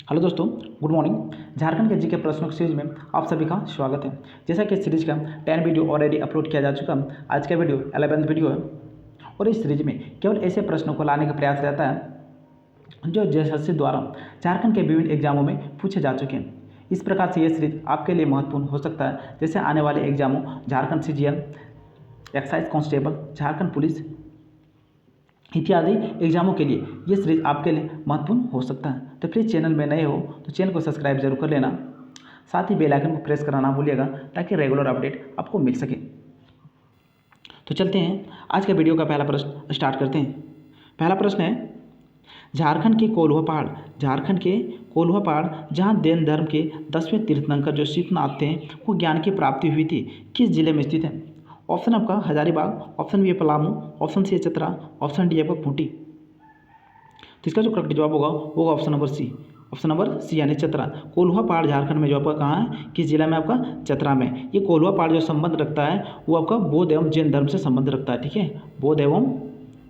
Hello दोस्तों, good morning. Jharkhand के GK प्रश्नों की सीरीज में आप सभी का स्वागत है। जैसा कि इस सीरीज का 10 वीडियो ऑलरेडी अपलोड किया जा चुका है, आज का वीडियो 11th वीडियो है और इस सीरीज में केवल ऐसे प्रश्नों को लाने का प्रयास रहता है जो जेएसएससी द्वारा झारखंड के विभिन्न एग्जामों में पूछे जा चुके हैं। इस प्रकार से ये सीरीज आपके लिए महत्वपूर्ण हो सकता है, जैसे आने वाले एग्जामों Jharkhand CGL, excise constable, Jharkhand police इत्यादि एग्जामों के लिए ये सीरीज आपके लिए महत्वपूर्ण हो सकता है। तो प्लीज़ चैनल में नए हो तो चैनल को सब्सक्राइब जरूर कर लेना, साथ ही बेल आइकन को प्रेस करना ना भूलिएगा ताकि रेगुलर अपडेट आपको मिल सके। तो चलते हैं, आज के वीडियो का पहला प्रश्न स्टार्ट करते हैं। पहला प्रश्न है, झारखंड के कोल्हुआ पहाड़ जहाँ जैन धर्म के 10वें तीर्थंकर जो शीतनाथ थे वो ज्ञान की प्राप्ति हुई थी, किस जिले में स्थित है? ऑप्शन आपका हजारीबाग, ऑप्शन बी है पलामू, ऑप्शन सी है चतरा, ऑप्शन डी है आपका खूंटी। तो इसका जो करेक्ट जवाब होगा वो होगा ऑप्शन नंबर सी यानी चतरा। कोल्हुआ पहाड़ झारखंड में जो आपका कहाँ है, किस जिला में? आपका चतरा में। ये कोल्हुआ पहाड़ जो संबंध रखता है वो आपका बौद्ध एवं जैन धर्म से संबंध रखता है। ठीक है, बौद्ध एवं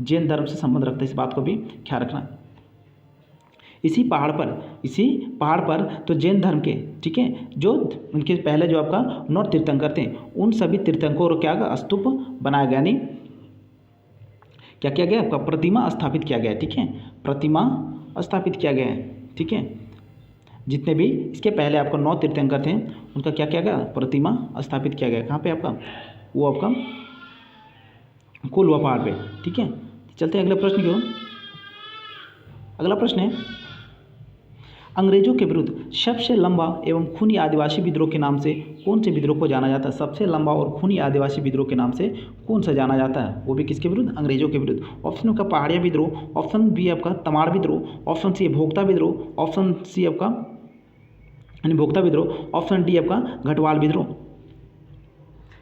जैन धर्म से संबंध रखता है, इस बात को भी ख्याल रखना। इसी पहाड़ पर तो जैन धर्म के, ठीक है, जो उनके पहले जो आपका 9 तीर्थंकर थे उन सभी तीर्थंकरों को क्या स्तूप बनाया गया, यानी क्या किया गया? आपका प्रतिमा स्थापित किया गया है। ठीक है, प्रतिमा स्थापित किया गया है। ठीक है, जितने भी इसके पहले आपका 9 तीर्थंकर थे उनका क्या किया गया? प्रतिमा स्थापित किया गया। कहाँ पे आपका? वो आपका कोल्हुआ पहाड़ पे। ठीक है, चलते हैं अगले प्रश्न की ओर। अगला प्रश्न है, अंग्रेजों के विरुद्ध सबसे लंबा एवं खूनी आदिवासी विद्रोह के नाम से कौन से विद्रोह को जाना जाता है? सबसे लंबा और खूनी आदिवासी विद्रोह के नाम से कौन सा जाना जाता है? वो भी किसके विरुद्ध? अंग्रेजों के विरुद्ध। ऑप्शन आपका पहाड़िया विद्रोह, ऑप्शन बी आपका तमाड़ विद्रोह, ऑप्शन सी भोक्ता विद्रोह, ऑप्शन सी आपका यानी भोक्ता विद्रोह, ऑप्शन डी आपका घटवाल विद्रोह।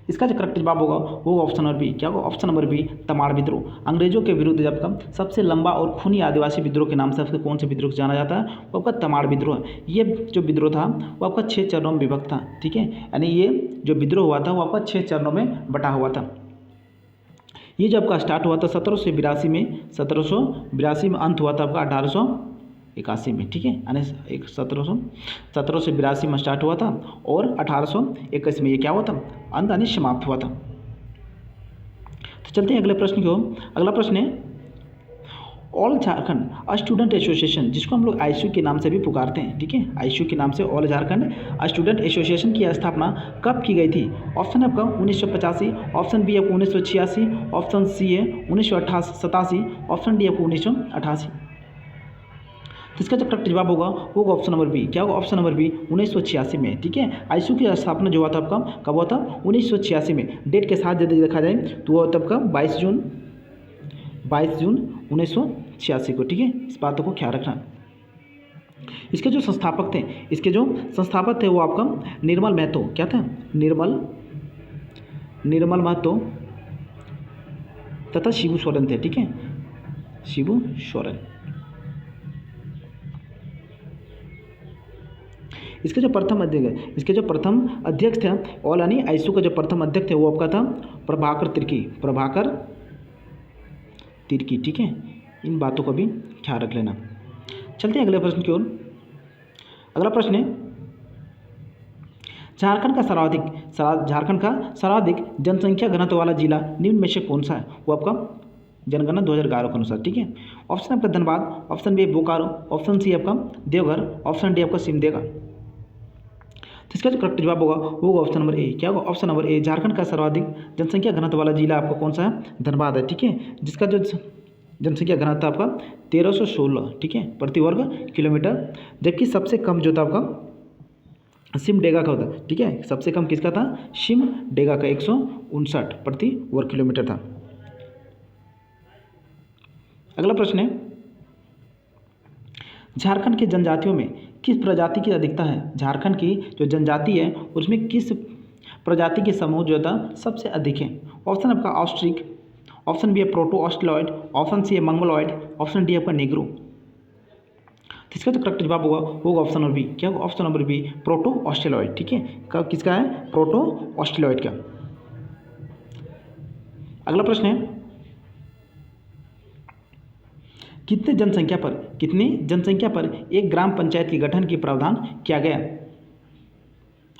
इसका जो करेक्ट जवाब होगा वो ऑप्शन नंबर बी। क्या होगा? ऑप्शन नंबर बी, तमाड़ विद्रोह। अंग्रेजों के विरुद्ध जब का सबसे लंबा और खूनी आदिवासी विद्रोह के नाम से आपको कौन से विद्रोह जाना जाता है? वो आपका तमाड़ विद्रोह है। ये जो विद्रोह था वो आपका 6 चरणों में विभक्त था। ठीक है, यानी ये जो विद्रोह हुआ था वो आपका 6 चरणों में बटा हुआ था। ये जो आपका स्टार्ट हुआ था 1782 में अंत हुआ था आपका 1881 में। ठीक है, यानी 1782 में स्टार्ट हुआ था और 1821 में ये क्या हुआ था? अंत यानी समाप्त हुआ था। तो चलते हैं अगले प्रश्न की ओर। अगला प्रश्न है, ऑल झारखंड स्टूडेंट एसोसिएशन, जिसको हम लोग आईएसयू के नाम से भी पुकारते हैं। ठीक है, आईएसयू के नाम से ऑल झारखंड स्टूडेंट एसोसिएशन की स्थापना कब की गई थी? ऑप्शन आपका 1985, ऑप्शन बी आपको 1986, ऑप्शन सी है 1987, ऑप्शन डी आपको 1988। तो इसका जो करेक्ट जवाब होगा वो ऑप्शन नंबर बी। क्या होगा? ऑप्शन नंबर बी 1986 में। ठीक है, आईएसयू की स्थापना जो हुआ था आपका कब हुआ था? 1986 में। डेट के साथ यदि देखा जाए तो वो तब का 22 जून 1986 को। ठीक है, इस बातों को ख्याल रखना। इसके जो संस्थापक थे वो आपका निर्मल महतो। क्या था? निर्मल महतो तथा शिबू सोरेन थे। ठीक है, शिबू सोरेन। इसके जो प्रथम अध्यक्ष थे ऑल यानी आईएसयू का जो प्रथम अध्यक्ष थे वो आपका था प्रभाकर तिर्की। ठीक है, इन बातों को भी ख्याल रख लेना। चलते हैं अगले प्रश्न की ओर। अगला प्रश्न है, झारखंड का सर्वाधिक जनसंख्या घनत्व वाला जिला निम्न में से कौन सा है? वो आपका जनगणना 2011 के अनुसार। ठीक है, ऑप्शन आपका Dhanbad, option B Bokaro, option C आपका देवघर, ऑप्शन डी आपका सिमडेगा। तो इसका जो करेक्ट जवाब होगा वो ऑप्शन नंबर ए। क्या होगा? ऑप्शन नंबर ए, झारखंड का सर्वाधिक जनसंख्या घनत्व वाला जिला आपका कौन सा है? धनबाद है। ठीक है, जिसका जो जनसंख्या घनत्व आपका 1316, ठीक है, प्रति वर्ग किलोमीटर, जबकि सबसे कम जो था आपका सिमडेगा का होता। ठीक है, सबसे कम किसका था? सिमडेगा का 159 प्रति वर्ग किलोमीटर था। अगला प्रश्न है, झारखंड के जनजातियों में किस प्रजाति की अधिकता है? झारखंड की जो जनजाति है उसमें किस प्रजाति के समूह जो था सबसे अधिक है? ऑप्शन आपका ऑस्ट्रिक, ऑप्शन बी है प्रोटो ऑस्ट्रेलॉइड, ऑप्शन सी है मंगोलॉइड, ऑप्शन डी आपका नेग्रो। तो इसका जो करेक्ट जवाब होगा वो ऑप्शन नंबर बी। क्या होगा? Option number B, proto Australoid. ठीक है, किसका है? प्रोटो ऑस्ट्रेलॉइड का। अगला प्रश्न है, कितनी जनसंख्या पर एक ग्राम पंचायत के गठन की प्रावधान किया गया?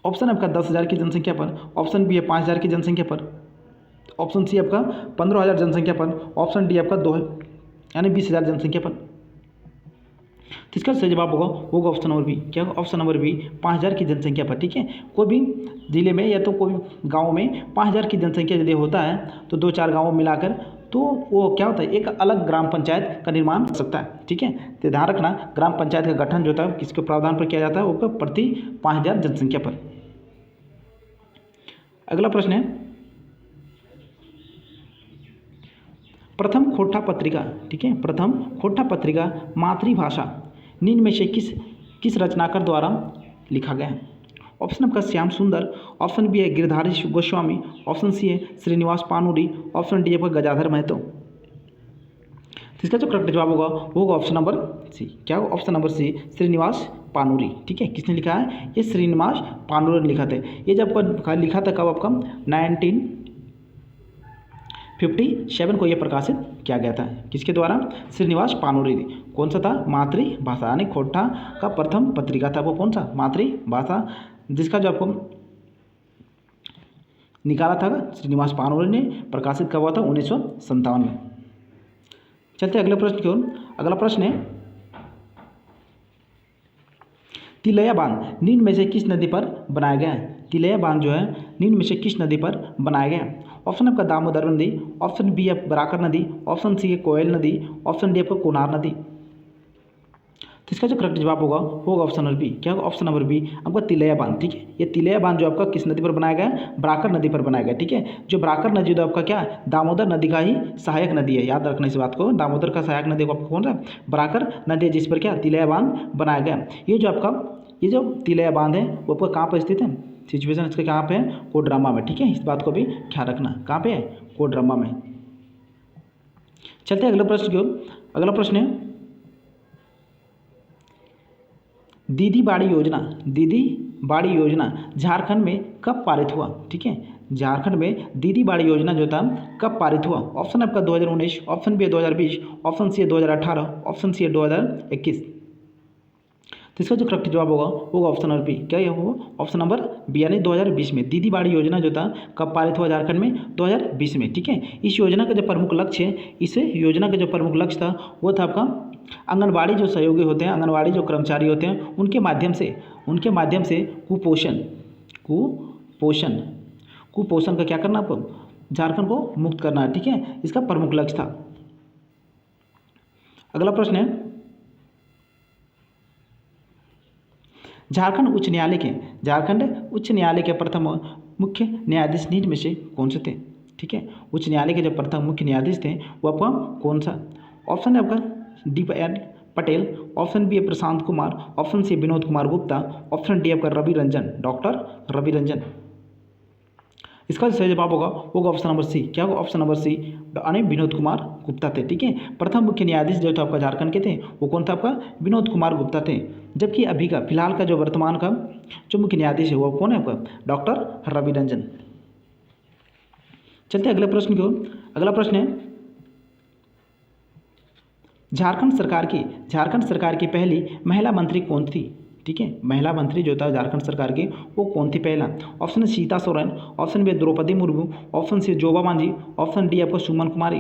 ऑप्शन आपका 10,000 की जनसंख्या पर, ऑप्शन बी है 5,000 की जनसंख्या पर, ऑप्शन सी आपका 15,000 जनसंख्या पर, ऑप्शन डी आपका 2 यानी 20,000 जनसंख्या पर। तो इसका सही जवाब होगा ऑप्शन नंबर बी। क्या होगा? ऑप्शन नंबर बी 5,000 की जनसंख्या पर। ठीक है, कोई भी जिले में या तो कोई गांव में 5,000 की जनसंख्या यदि होता है तो 2-4 गाँव मिलाकर तो वो क्या होता है, एक अलग ग्राम पंचायत का निर्माण हो सकता है। ठीक है, तो ध्यान रखना ग्राम पंचायत का गठन जो होता है किसके प्रावधान पर किया जाता है? वो प्रति 5,000 जनसंख्या पर। अगला प्रश्न है, प्रथम खोटा पत्रिका, ठीक है, प्रथम खोटा पत्रिका मातृभाषा निम्न में से किस रचनाकार द्वारा लिखा गया है? ऑप्शन आपका श्याम सुंदर, ऑप्शन बी है गिरधारी गोस्वामी, ऑप्शन सी है श्रीनिवास पानूरी, ऑप्शन डी है गजाधर महतो। तो इसका जो करेक्ट जवाब होगा ऑप्शन नंबर सी। क्या होगा? Option number C Srinivas Panuri. ठीक है, किसने लिखा है? ये श्रीनिवास पानूरी ने लिखा था। ये जब लिखा था कब? आपका 1957 को यह प्रकाशित किया गया था। किसके द्वारा? श्रीनिवास पानूरी। कौन सा था? मातृभाषा, यानी खोटा का प्रथम पत्रिका था वो कौन सा? मातृभाषा, जिसका जो आपको निकाला था श्रीनिवास पानूरी ने। प्रकाशित कब हुआ था? 1957 में। चलते अगले प्रश्न की ओर। अगला प्रश्न है, तिलैया बांध निम्न में से किस नदी पर बनाया गया है? तिलैया बांध जो है निम्न में से किस नदी पर बनाया गया है? ऑप्शन आपका दामोदर नदी, ऑप्शन बी है बराकर नदी, ऑप्शन सी है कोयल नदी, ऑप्शन डी आपका कोनार नदी। तो इसका जो करेक्ट जवाब होगा ऑप्शन नंबर बी। क्या होगा? ऑप्शन नंबर बी आपका तिलैया बांध। ठीक है, ये तिलैया बांध जो आपका किस नदी पर बनाया गया है? बराकर नदी पर बनाया गया। ठीक है, जो बराकर नदी जो आपका क्या है? दामोदर नदी का ही सहायक नदी है। याद रखना इस बात को, दामोदर का सहायक नदी आपका कौन सा? बराकर नदी है, जिस पर क्या तिलैया बांध बनाया गया। ये जो तिलैया बांध है वो आपका कहाँ पर स्थित है? सिचुएशन इसका कहाँ पे है? कोडरमा में। ठीक है, इस बात को भी ख्याल रखना, कहाँ पे है? कोडरमा में। चलते हैं अगले प्रश्न की ओर। अगला प्रश्न है, दीदी बाड़ी योजना झारखंड में कब पारित हुआ? ठीक है, झारखंड में दीदी बाड़ी योजना जो था कब पारित हुआ? ऑप्शन आपका 2019, ऑप्शन बी है 2020, ऑप्शन सी है 2018, ऑप्शन सी है 2021। तो इसका जो करेक्ट जवाब होगा ऑप्शन नंबर बी। क्या ये होगा? ऑप्शन नंबर बी, यानी 2020 में दीदी बाड़ी योजना जो था कब पारित हुआ झारखंड में? 2020 में। ठीक है, इस योजना का जो प्रमुख लक्ष्य है, इस योजना का जो प्रमुख लक्ष्य था वो था आपका आंगनबाड़ी जो सहयोगी होते हैं, आंगनबाड़ी जो कर्मचारी होते हैं, उनके माध्यम से कुपोषण का क्या करना? आपको झारखंड को मुक्त करना है। ठीक है, इसका प्रमुख लक्ष्य था। अगला प्रश्न है, झारखंड उच्च न्यायालय के प्रथम मुख्य न्यायाधीश निम्न में से कौन से थे? ठीक है, उच्च न्यायालय के जो प्रथम मुख्य न्यायाधीश थे वो आपका कौन सा? ऑप्शन है आपका D N Patel, option B है Prashant Kumar, option C Vinod Kumar Gupta, option D आपका डॉक्टर रवि रंजन। इसका सही जवाब होगा ऑप्शन नंबर सी। क्या होगा? ऑप्शन नंबर सी, यानी विनोद कुमार गुप्ता थे। ठीक है, प्रथम मुख्य न्यायाधीश जो था आपका झारखंड के थे वो कौन था? आपका विनोद कुमार गुप्ता थे। जबकि अभी का फिलहाल का जो वर्तमान का जो मुख्य न्यायाधीश है वो कौन है? आपका डॉक्टर रवि रंजन। चलते अगले प्रश्न की ओर। अगला प्रश्न है, झारखंड सरकार की पहली महिला मंत्री कौन थी? ठीक है, महिला मंत्री जो था झारखंड सरकार की वो कौन थी? पहला ऑप्शन है Sita Soren, option B Draupadi Murmu, option C Joba Manjhi, option D आपको सुमन कुमारी।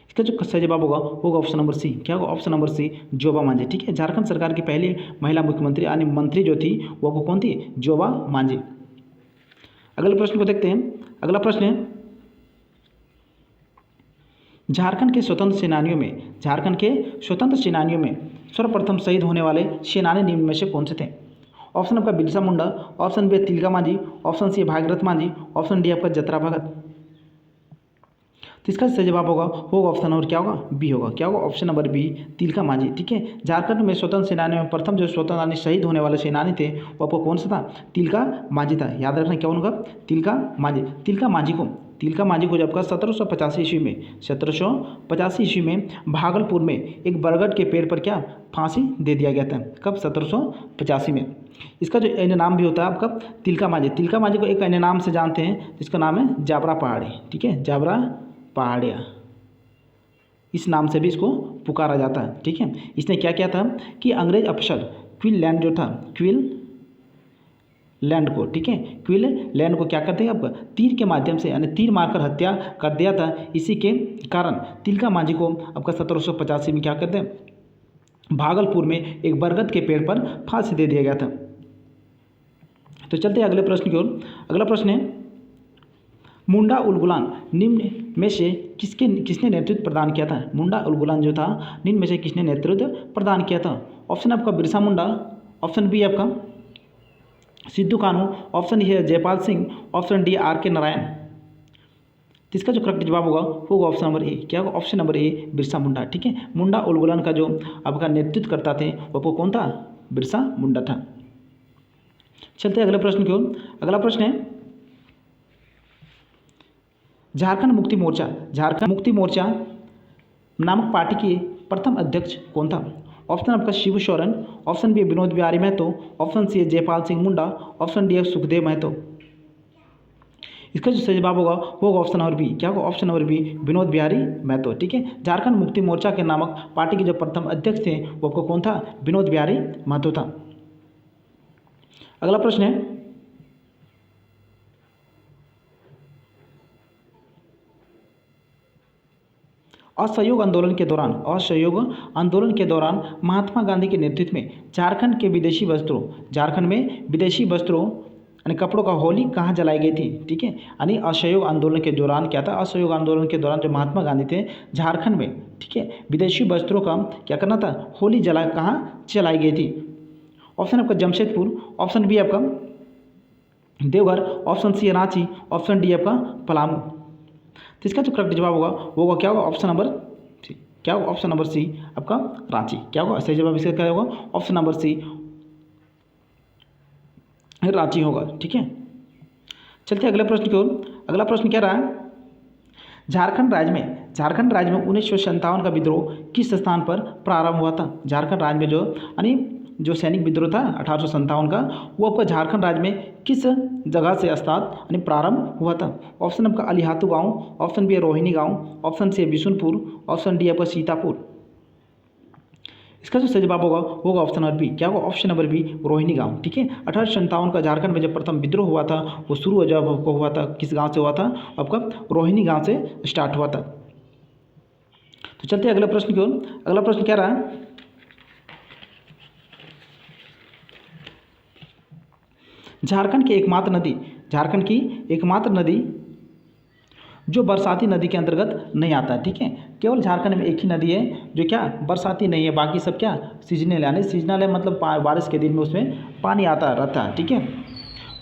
इसका जो सही जवाब होगा ऑप्शन नंबर सी। क्या होगा? Option number C, Joba Manjhi. ठीक है, झारखंड सरकार की पहली महिला मुख्यमंत्री यानी मंत्री जो थी वो कौन थी? जोबा मांझी। अगले प्रश्न को देखते हैं। अगला प्रश्न है, झारखंड के स्वतंत्र सेनानियों में सर्वप्रथम शहीद होने वाले सेनानी निम्न में से कौन से थे? ऑप्शन आपका Birsa Munda, option B Tilka Manjhi, option C Bhagirath Manjhi, option D आपका जतरा भगत। तो इसका सही जवाब होगा ऑप्शन नंबर क्या होगा? बी होगा। क्या होगा? Option number B, Tilka Manjhi. ठीक है, झारखंड में स्वतंत्र सेनानियों में प्रथम जो स्वतंत्र यानी शहीद होने वाले सेनानी थे वो आपको कौन सा था? तिलका मांझी था। याद रखना क्या होगा? तिलका मांझी। तिलका मांझी को जब 1785 ईस्वी में भागलपुर में एक बरगद के पेड़ पर क्या फांसी दे दिया गया था? कब? 1785 में। इसका जो अन्य नाम भी होता है आपका तिलका मांझी को एक अन्य नाम से जानते हैं जिसका नाम है जाबरा पहाड़ी। ठीक है, जाबरा पहाड़िया। इस नाम से भी इसको पुकारा जाता है। ठीक है, इसने क्या किया था कि अंग्रेज अफसर क्वीनलैंड जो था, क्वीनलैंड को, ठीक है, क्वीनलैंड को क्या करते हैं आपका तीर के माध्यम से यानी तीर मारकर हत्या कर दिया था। इसी के कारण तिलका मांझी को आपका 1785 में क्या करते हैं भागलपुर में एक बरगद के पेड़ पर फांसी दे दिया गया था। तो चलते हैं अगले प्रश्न की ओर। अगला प्रश्न है मुंडा उल-गुलान निम्न में से किसने नेतृत्व प्रदान किया था। मुंडा उल-गुलान जो था निम्न में से किसने नेतृत्व प्रदान किया था। ऑप्शन आपका बिरसा मुंडा, ऑप्शन बी आपका सिद्धू कानू, ऑप्शन ए है Jaipal Singh, option D R के नारायण। तो इसका जो करेक्ट जवाब होगा ऑप्शन नंबर ए। क्या होगा option number A Birsa Munda. ठीक है, मुंडा उल-गुलान का जो आपका नेतृत्व करता थे वो कौन था, बिरसा मुंडा था। चलते हैं अगले प्रश्न की ओर। अगला प्रश्न है झारखंड मुक्ति मोर्चा नामक पार्टी के प्रथम अध्यक्ष कौन था। ऑप्शन आपका Shibu Soren, option B Vinod Bihari Mahato, option C Jaipal Singh Munda, option D Sukhdev Mahato. इसका जो सही जवाब होगा ऑप्शन नंबर बी। क्या होगा option number B Vinod Bihari Mahto. ठीक है, झारखंड मुक्ति मोर्चा के नामक पार्टी के जो प्रथम अध्यक्ष थे वो आपको कौन था, विनोद बिहारी महतो था। अगला प्रश्न है असहयोग आंदोलन के दौरान महात्मा गांधी के नेतृत्व में झारखंड में विदेशी वस्त्रों यानी कपड़ों का होली कहाँ जलाई गई थी। ठीक है, यानी असहयोग आंदोलन के दौरान क्या था, असहयोग आंदोलन के दौरान जो महात्मा गांधी थे झारखंड में, ठीक है, विदेशी वस्त्रों का क्या करना था, होली कहाँ जलाई गई थी। ऑप्शन आपका जमशेदपुर, ऑप्शन बी आपका Deoghar, option C Ranchi, option D आपका पलामू। तो इसका जो करेक्ट जवाब होगा क्या होगा ऑप्शन नंबर सी। क्या होगा ऑप्शन नंबर सी आपका रांची। क्या होगा सही जवाब इसका क्या होगा ऑप्शन नंबर सी रांची होगा। ठीक है, चलते हैं अगले प्रश्न की ओर। अगला प्रश्न क्या रहा है झारखंड राज्य में 1957 का विद्रोह किस स्थान पर प्रारंभ हुआ था। झारखंड राज्य में जो सैनिक विद्रोह था 1857 का वो आपका झारखंड राज्य में किस जगह से यानी प्रारंभ हुआ था। ऑप्शन आपका अलीहातू गांव, ऑप्शन बी रोहिणी गांव, option C Bishunpur, option D आपका सीतापुर। इसका जो सही जवाब होगा ऑप्शन नंबर बी। क्या होगा ऑप्शन नंबर बी रोहिणी गांव। ठीक है, 1857 का झारखंड में जब प्रथम विद्रोह हुआ था वो शुरू जब आपको हुआ था किस गाँव से हुआ था, आपका रोहिणी गाँव से स्टार्ट हुआ था। तो चलते हैं अगले प्रश्न की ओर। अगला प्रश्न क्या रहा है झारखंड की एकमात्र नदी जो बरसाती नदी के अंतर्गत नहीं आता है। ठीक है, केवल झारखंड में एक ही नदी है जो क्या बरसाती नहीं है, बाकी सब क्या सीजनल, यानी सीजनल है मतलब बारिश के दिन में उसमें पानी आता रहता है। ठीक है,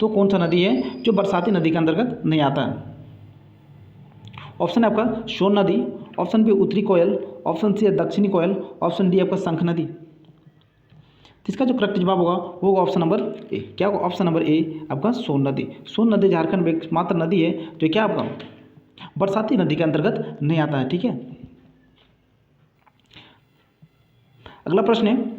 तो कौन सा नदी है जो बरसाती नदी के अंतर्गत नहीं आता है। ऑप्शन है आपका सोन नदी, ऑप्शन बी उत्तरी कोयल, ऑप्शन सी है दक्षिणी कोयल, ऑप्शन डी आपका शंख नदी। इसका जो करेक्ट जवाब होगा ऑप्शन नंबर ए। क्या होगा ऑप्शन नंबर ए आपका सोन नदी झारखंड में एकमात्र नदी है जो क्या आपका बरसाती नदी के अंतर्गत नहीं आता है। ठीक है, अगला प्रश्न है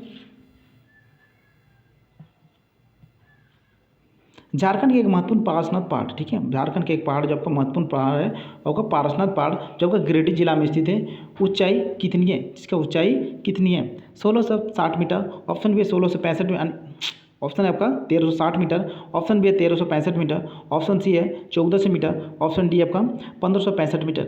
झारखंड के एक महत्वपूर्ण पारसनाथ पहाड़। ठीक है, झारखंड के एक पहाड़ जो आपका महत्वपूर्ण पहाड़ है आपका पारसनाथ पहाड़ जो आपका गिरिडीह जिला में स्थित है, ऊंचाई कितनी है, इसका ऊंचाई कितनी है 1660 metre, option B 1665 metre, option है आपका 1360 मीटर, ऑप्शन बी है 1365 मीटर, ऑप्शन सी है 1400 मीटर, ऑप्शन डी आपका 1565 मीटर।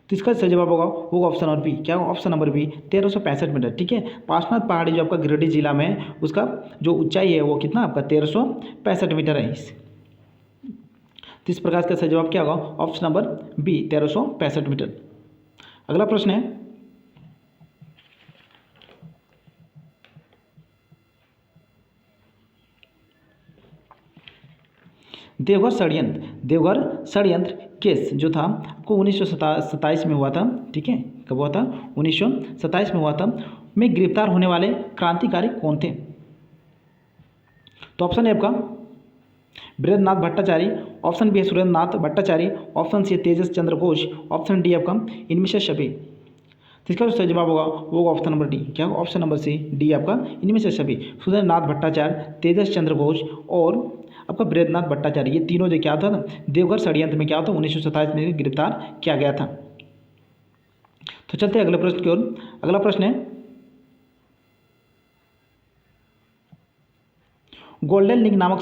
तो इसका सही जवाब होगा ऑप्शन नंबर बी। क्या होगा ऑप्शन नंबर बी 1365 मीटर। ठीक है, पारसनाथ पहाड़ी जो आपका गिरिडीह जिला में है उसका जो ऊंचाई है वो कितना आपका 1365 मीटर है। तो इस प्रकार का सही जवाब क्या होगा ऑप्शन नंबर बी 1365 मीटर। अगला प्रश्न है देवघर षड्यंत्र केस जो था आपको 1927 में हुआ था। ठीक है, कब हुआ था 1927 में हुआ था, में गिरफ्तार होने वाले क्रांतिकारी कौन थे। तो ऑप्शन है आपका वीरेंद्रनाथ भट्टाचार्य, ऑप्शन बी है सुरेंद्रनाथ भट्टाचार्य, ऑप्शन सी है तेजस चंद्र घोष, ऑप्शन डी आपका इनमें से सभी। तो इसका जो सही जवाब होगा ऑप्शन नंबर डी। क्या होगा ऑप्शन नंबर सी डी आपका इनमें से सभी, सुरेंद्रनाथ भट्टाचार्य, तेजस चंद्र घोष और आपका वीरेंद्रनाथ भट्टाचार्य, ये तीनों जो क्या था देवघर षड्यंत्र में क्या था 1927 में गिरफ्तार किया गया था। तो चलते हैं अगले प्रश्न की ओर। अगला प्रश्न है, गोल्डन लीग नामक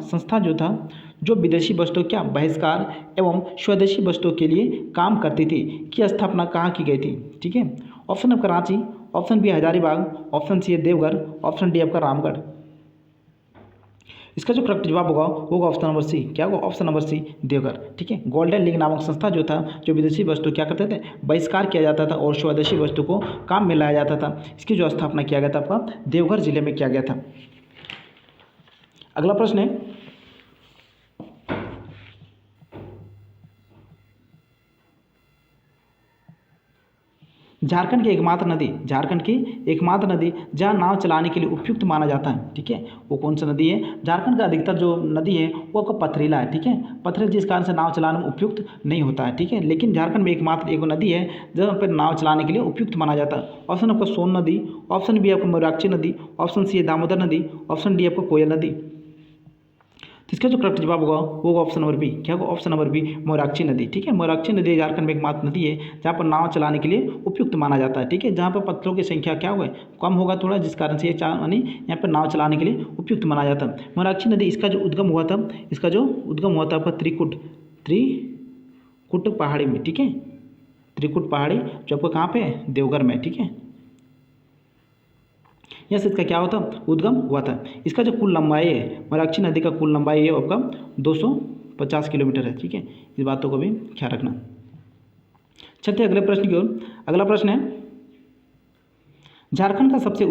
संस्था जो था, जो विदेशी वस्तुओं का बहिष्कार एवं स्वदेशी वस्तुओं के लिए काम करती थी, की स्थापना कहाँ की गई थी? ठीक है, ऑप्शन आपका Ranchi, option B Hazaribagh, option C है देवघर, ऑप्शन डी आपका रामगढ़। इसका जो करेक्ट जवाब होगा ऑप्शन नंबर सी। क्या होगा? Option number C, Deoghar. ठीक है, गोल्डन लीग नामक संस्था जो था, जो विदेशी वस्तु क्या करते थे, बहिष्कार किया जाता था और स्वदेशी वस्तु को काम में लाया जाता था, इसकी जो स्थापना किया गया था आपका देवघर जिले में किया गया था। अगला प्रश्न है, झारखंड की एकमात्र नदी जहां नाव चलाने के लिए उपयुक्त माना जाता है, ठीक है, वो कौन सा नदी है? झारखंड का अधिकतर जो नदी है वो आपका पथरीला है, ठीक है, पथरीला, जिस कारण से नाव चलाने में उपयुक्त नहीं होता है, ठीक है, लेकिन झारखंड में एकमात्र एक नदी है जहाँ पर नाव चलाने के लिए उपयुक्त माना जाता है। ऑप्शन आपका सोन नदी, ऑप्शन बी आपका मोराक्षी नदी, ऑप्शन सी है दामोदर नदी, ऑप्शन डी आपका कोयल नदी। तो इसका जो करेक्ट जवाब होगा वो ऑप्शन नंबर बी। क्या होगा? ऑप्शन नंबर बी, मोराक्षी नदी। ठीक है, मोराक्षी नदी झारखंड में एकमात्र नदी है जहाँ पर नाव चलाने के लिए उपयुक्त माना जाता है, ठीक है, जहाँ पर पत्थरों की संख्या क्या होगा, कम होगा थोड़ा, जिस कारण से ये यानी यहाँ पर नाव चलाने के लिए उपयुक्त माना जाता है। मोराक्षी नदी, इसका जो उद्गम हुआ था आपका त्रिकुट पहाड़ी में, ठीक है, त्रिकुट पहाड़ी जो आपको कहाँ पे है? देवघर में, ठीक है, यहाँ से इसका क्या होता उद्गम हुआ था। इसका जो कुल लंबाई है, मोराक्षी नदी का कुल लंबाई है आपका 250 किलोमीटर है, ठीक है, इस बातों को भी ख्याल रखना। चलते अगले प्रश्न की ओर। अगला प्रश्न है, झारखंड का सबसे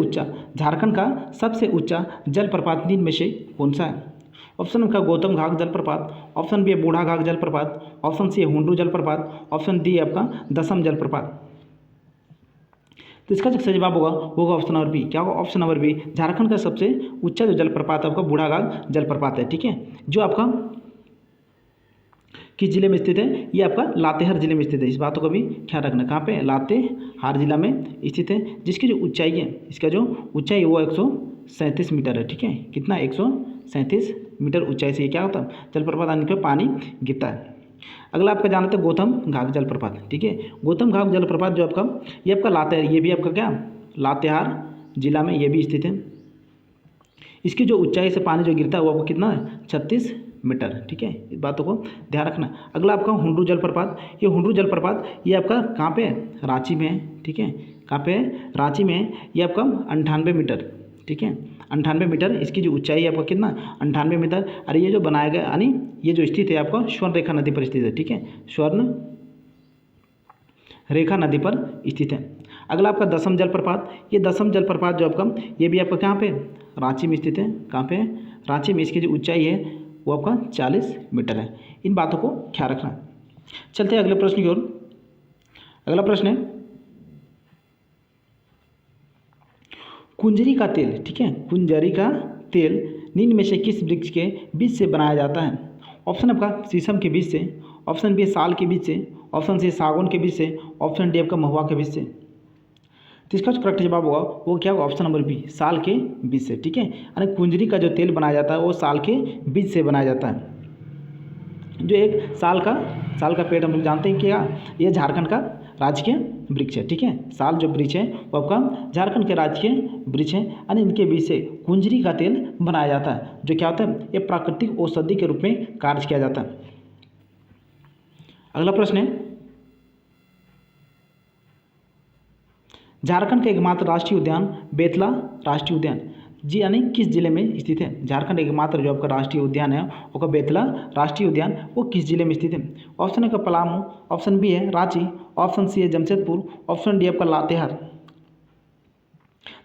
ऊंचा जलप्रपात निम्न में से कौन सा है? ऑप्शन का गौतम घाट जलप्रपात, ऑप्शन बी है बूढ़ा घाट जलप्रपात, ऑप्शन सी है हुंडू जलप्रपात, ऑप्शन डी है आपका दसम जलप्रपात। तो इसका जो सही जवाब होगा ऑप्शन नंबर बी। क्या होगा? ऑप्शन नंबर बी, झारखंड का सबसे ऊंचा जो जलप्रपात है आपका बूढ़ाघाट जलप्रपात है, ठीक है, जो आपका किस जिले में स्थित है? ये आपका लातेहार जिले में स्थित है, इस बातों का भी ख्याल रखना। कहाँ पे? लातेहार जिला में स्थित है, जिसकी जो ऊंचाई है, इसका जो ऊंचाई है वो 137 मीटर है, ठीक है, कितना? 137 मीटर ऊंचाई से ये क्या होता है? जलप्रपात आने पर पानी गिरता है। अगला आपका जानते हैं गौतम घाट जलप्रपात, ठीक है, गौतम घाट जलप्रपात जो आपका ये आपका लातेहार, ये भी आपका क्या लातेहार जिला में ये भी स्थित है। इसकी जो ऊंचाई से पानी जो गिरता है वो आपको कितना है? 36 मीटर, ठीक है, इस बातों को ध्यान रखना। अगला आपका हुंडू जलप्रपात, ये हुंडू जलप्रपात ये आपका कहाँ पे है? रांची में है, ठीक है, कहाँ पे है? रांची में है। ये आपका 98 मीटर, ठीक है, 98 मीटर इसकी जो ऊंचाई है आपका कितना? 98 मीटर। और ये जो बनाया गया यानी ये जो स्थित है आपका स्वर्ण रेखा नदी पर स्थित है, ठीक है, स्वर्ण रेखा नदी पर स्थित है। अगला आपका दसम जलप्रपात, ये दसम जलप्रपात जो आपका ये भी आपका कहाँ पे? रांची में स्थित है। कहाँ पे? रांची में। इसकी जो ऊंचाई है वो आपका 40 मीटर है। इन बातों को ख्याल रखना। चलते हैं अगले प्रश्न की ओर। अगला प्रश्न है, कुंजरी का तेल, ठीक है, कुंजरी का तेल निम्न में से किस वृक्ष के बीज से बनाया जाता है? ऑप्शन आपका शीशम के बीज से, ऑप्शन बी साल के बीज से, ऑप्शन सी सागौन के बीज से, ऑप्शन डी आपका महुआ के बीज से। तो इसका जो करेक्ट जवाब होगा वो क्या होगा? ऑप्शन नंबर बी, साल के बीज से, ठीक है, यानी कुंजरी का जो तेल बनाया जाता है वो साल के बीज से बनाया जाता है। जो एक साल का पेड़ हम लोग जानते हैं क्या, ये झारखंड का राजकीय वृक्ष है, ठीक है, साल जो वृक्ष है वो आपका झारखंड के राजकीय वृक्ष है, यानी इनके बीज से कुंजरी का तेल बनाया जाता है, जो क्या होता है? ये प्राकृतिक औषधि के रूप में कार्य किया जाता है। अगला प्रश्न है, झारखंड का एकमात्र राष्ट्रीय उद्यान बेतला राष्ट्रीय उद्यान जी यानी किस जिले में स्थित है? झारखंड एकमात्र जो आपका राष्ट्रीय उद्यान है वो बेतला राष्ट्रीय उद्यान वो किस जिले में स्थित है? ऑप्शन है का पलामू, ऑप्शन बी है रांची, ऑप्शन सी है जमशेदपुर, ऑप्शन डी आपका लातेहार। तो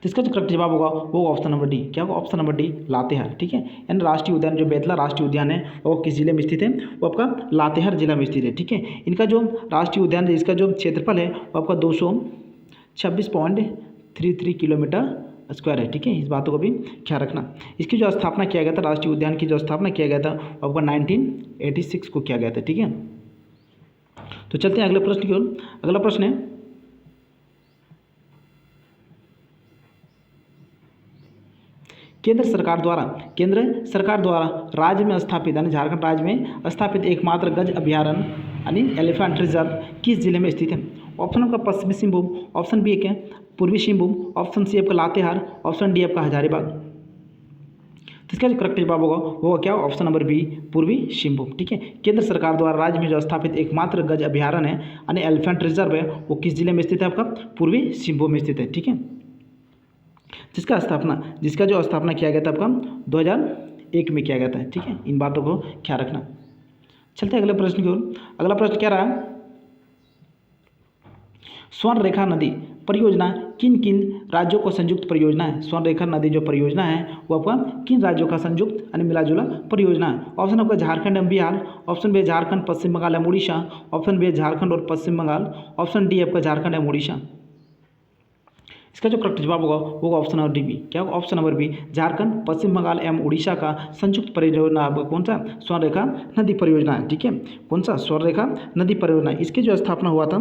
इसका जो करेक्ट जवाब होगा वो ऑप्शन नंबर डी। क्या होगा? ऑप्शन नंबर डी, लातेहार, ठीक है, यानी राष्ट्रीय उद्यान जो बेतला राष्ट्रीय उद्यान है वो किस जिले में स्थित है? वो आपका लातेहार जिला में स्थित है, ठीक है। इनका जो राष्ट्रीय उद्यान है इसका जो क्षेत्रफल है वो आपका 226.33 किलोमीटर स्क्वायर है, ठीक है, इस बातों को भी ख्याल रखना। इसकी जो स्थापना किया गया था, राष्ट्रीय उद्यान की जो स्थापना किया गया था वो आपका 1986 को किया गया था, ठीक है। तो चलते हैं अगले प्रश्न की ओर। अगला प्रश्न है, केंद्र सरकार द्वारा राज्य में स्थापित यानी झारखंड राज्य में स्थापित एकमात्र गज अभयारण्य यानी एलिफेंट रिजर्व किस जिले में स्थित है? ऑप्शन आपका पश्चिमी सिंहभूम, ऑप्शन बी है पूर्वी सिंहभूम, ऑप्शन सी आपका लातेहार, ऑप्शन डी आपका हजारीबाग। तो इसका जो करेक्ट जवाब होगा क्या? ऑप्शन नंबर बी पूर्वी सिंहभूम। ठीक है, केंद्र सरकार द्वारा राज्य में जो स्थापित एकमात्र गज अभ्यारण्य है यानी एलिफेंट रिजर्व है वो किस जिले में स्थित है? आपका पूर्वी सिंहभूम में स्थित है। ठीक है, जिसका जो स्थापना किया गया था आपका 2001 में किया गया था। ठीक है, इन बातों को ख्याल रखना। चलते हैं अगले प्रश्न की ओर। अगला प्रश्न क्या रहा? स्वर्ण रेखा नदी परियोजना किन किन राज्यों को संयुक्त परियोजना है? स्वर्ण रेखा नदी जो परियोजना है वो आपका किन राज्यों का संयुक्त यानी मिलाजुला परियोजना है? ऑप्शन आपका झारखंड एवं बिहार, ऑप्शन बी झारखंड, पश्चिम बंगाल एवं उड़ीसा, ऑप्शन बी झारखंड और पश्चिम बंगाल, ऑप्शन डी आपका झारखंड एवं उड़ीसा। इसका जो करेक्ट जवाब होगा ऑप्शन नंबर डी बी। क्या होगा? Option number B Jharkhand, Paschim Bangal एवं उड़ीसा का संयुक्त परियोजना आपका कौन सा? स्वर्ण रेखा नदी परियोजना है। ठीक है, कौन सा? स्वर्ण रेखा नदी परियोजना। इसके जो स्थापना हुआ था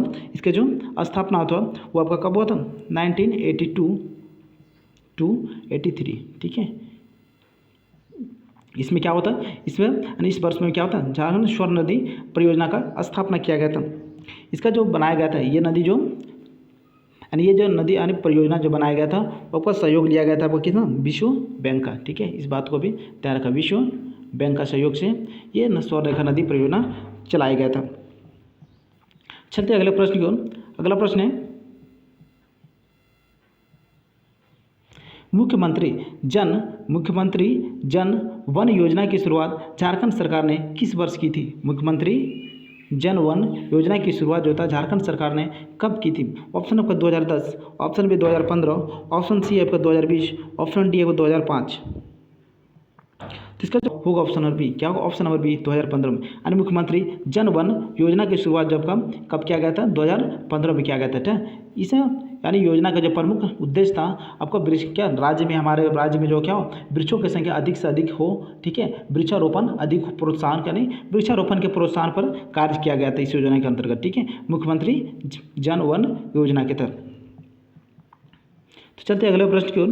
वो आपका कब हुआ था? 1982 to 83। ठीक है, इसमें क्या होता है? इसमें यानी इस वर्ष में क्या होता है? झारखंड स्वर्ण नदी परियोजना का स्थापना किया गया था। इसका जो बनाया गया था ये नदी जो यानी ये जो नदी यानी परियोजना जो बनाया गया था वो आपका सहयोग लिया गया था आपको कितना? विश्व बैंक का। ठीक है, इस बात को भी ध्यान रखा, विश्व बैंक का सहयोग से ये स्वर्ण रेखा नदी परियोजना चलाया गया था। चलते अगले प्रश्न की ओर। अगला प्रश्न है मुख्यमंत्री जन वन योजना की शुरुआत झारखंड सरकार ने किस वर्ष की थी? मुख्यमंत्री जन वन योजना की शुरुआत जो था झारखंड सरकार ने कब की थी? ऑप्शन आपका 2010, ऑप्शन बी 2015, ऑप्शन सी आपका 2020, ऑप्शन डी आपका 2005। तो इसका जो होगा ऑप्शन नंबर बी। क्या होगा? ऑप्शन नंबर बी 2015 में यानी मुख्यमंत्री जन वन योजना की शुरुआत जब कब किया गया था? 2015 में किया गया था। ठीक है, इसे यानी योजना का जो प्रमुख उद्देश्य था आपका हमारे राज्य में जो क्या हो वृक्षों की संख्या अधिक से अधिक हो। ठीक है, वृक्षारोपण अधिक प्रोत्साहन का नहीं, वृक्षारोपण के प्रोत्साहन पर कार्य किया गया था इस योजना के अंतर्गत। ठीक है, मुख्यमंत्री जन वन योजना के तहत। तो चलते अगले प्रश्न की ओर।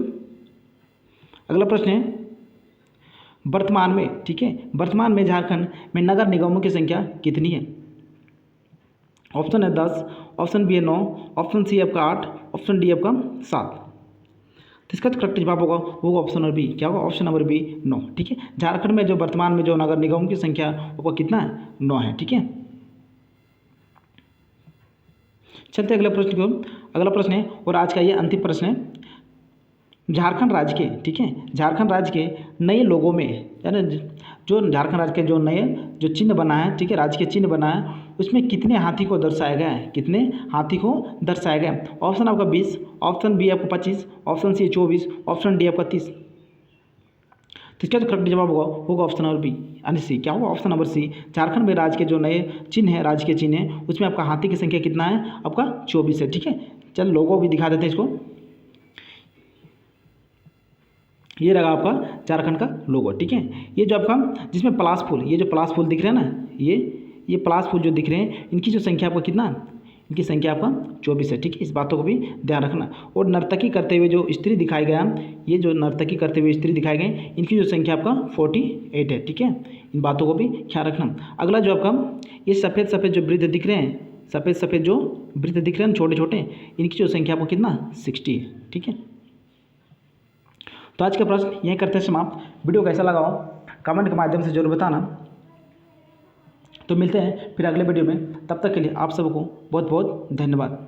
अगला प्रश्न है वर्तमान में, ठीक है, वर्तमान में झारखंड में नगर निगमों की संख्या कितनी है? ऑप्शन है 10, ऑप्शन बी है 9, ऑप्शन सी आपका 8, ऑप्शन डी आपका 7। तो इसका जो करेक्ट जवाब होगा ऑप्शन नंबर बी। क्या होगा? Option number B 9। ठीक है, झारखंड में जो वर्तमान में जो नगर निगमों की संख्या वो कितना है? 9 है। ठीक है, चलते अगले प्रश्न की ओर। अगला प्रश्न है और आज का ये अंतिम प्रश्न है झारखंड राज्य के, ठीक है, झारखंड राज्य के नए लोगों में यानी जो झारखंड राज्य के जो नए जो चिन्ह बना है, ठीक है, राज्य के चिन्ह बना है उसमें कितने हाथी को दर्शाया गया है? कितने हाथी को दर्शाया गया है? ऑप्शन आपका 20, ऑप्शन बी आपका 25, ऑप्शन सी 24, ऑप्शन डी आपका 30। तो इसका जो करेक्ट जवाब होगा ऑप्शन नंबर बी यानी सी। क्या होगा? ऑप्शन नंबर सी। झारखंड में राज्य के जो नए चिन्ह है, राज्य के चिन्ह है उसमें आपका हाथी की संख्या कितना है? आपका 24 है। ठीक है, चल लोगो भी दिखा देते हैं इसको। ये रहा आपका झारखंड का लोगो। ठीक है, ये जो आपका जिसमें पलाश फूल, ये जो पलाश फूल दिख रहे हैं ना, ये पलाश फूल जो दिख रहे हैं इनकी जो संख्या आपका कितना? इनकी संख्या आपका 24 है। ठीक है, इस बातों को भी ध्यान रखना। और नर्तकी करते हुए जो स्त्री दिखाई गया, ये जो नर्तकी करते हुए स्त्री दिखाई गई इनकी जो संख्या आपका 48 है। ठीक है, इन बातों को भी ख्याल रखना। अगला जो आपका ये सफ़ेद सफ़ेद जो वृद्ध दिख रहे हैं, सफ़ेद सफ़ेद जो वृद्ध दिख रहे हैं छोटे छोटे, इनकी जो संख्या आपको कितना? 60 है। ठीक है, तो आज का प्रश्न यहीं करते हैं समाप्त। वीडियो कैसा लगा हो कमेंट के माध्यम से जरूर बताना। तो मिलते हैं फिर अगले वीडियो में, तब तक के लिए आप सबको बहुत बहुत धन्यवाद।